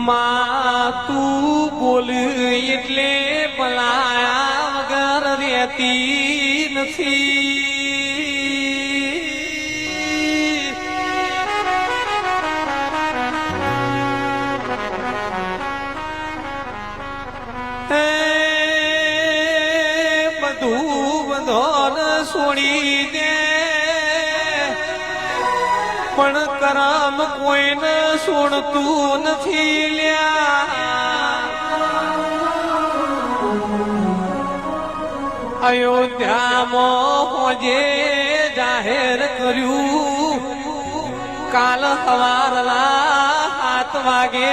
માં તું બોલ એટલે પલાયા વગર રહેતી નથી. બધું બધોન છોડી દે પણ કરમ કોઈને છોડતું નથી લ્યા. અયોધ્યામાં હોજે જાહેર કર્યું કાલ સવારના 7 વાગે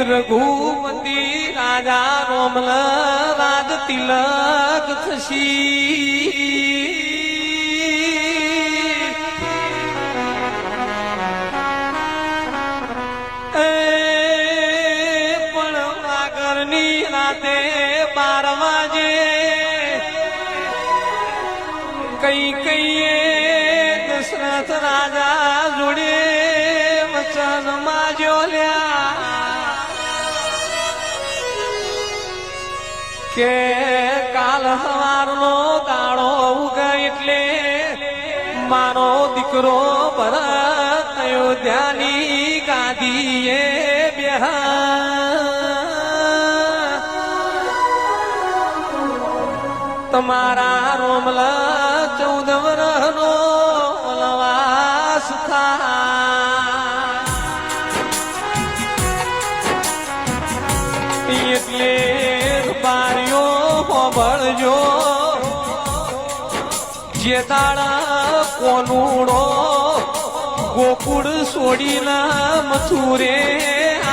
રઘુપતિ રાજા રોમલ રાજ તિલક થશી. રાતે 12 વાગે કઈ દશરથ રાજા જોડે વચન માજો લ્યા કે કાલ સવારનો દાડો ઉગે એટલે મારો દીકરો ભરત અયોધ્યાની ગાદીએ બેહા. તમારા રોમલા 14 વર્ષનો વનવાસ થાય એટલે બારીઓ હોબળજો જે દાડા કોનુડો ગોકુળ છોડીને મથુરે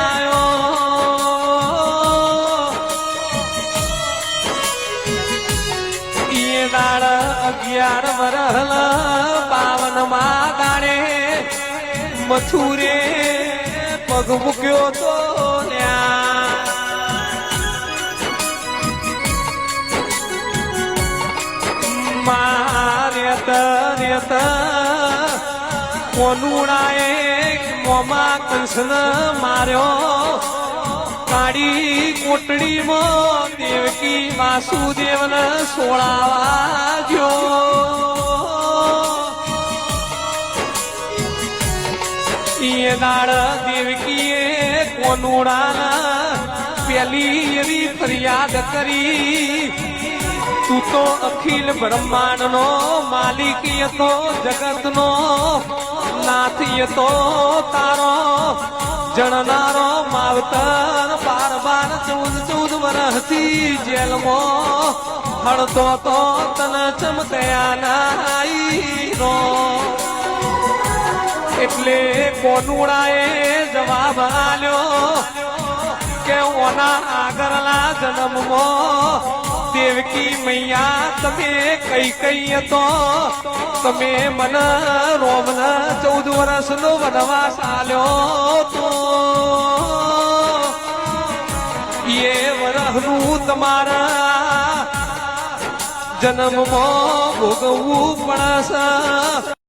આયો. દાડ 11 વરહલ 52 દાડે મથુરે પગ મૂક્યો તો રેત કોનુડાએ મોમાં કંસન માર્યો. કાળી કોટડીમાં દેવકી વાસુદેવને સોળાવા ગયો. એ દાડ દેવકીએ કોનુડાના પેલી એવી ફરિયાદ કરી તું તો અખિલ બ્રહ્માંડનો માલિક હતો, જગતનો નાથ હતો, તારો જણનારો માવતર 12-14 વર્ષથી જેલમાં હળતો તો તને ચમકયા નાઈનો. એટલે કોનુડાએ જવાબ આલ્યો કે ઓના આગળના જન્મમાં દેવકી મૈયા તમે કઈ હતો, તમે મને રોમને 14 વર્ષનો વનવાસ આલ્યો તો એ વરહનું તમારા જન્મમાં ભોગવવું પડશે.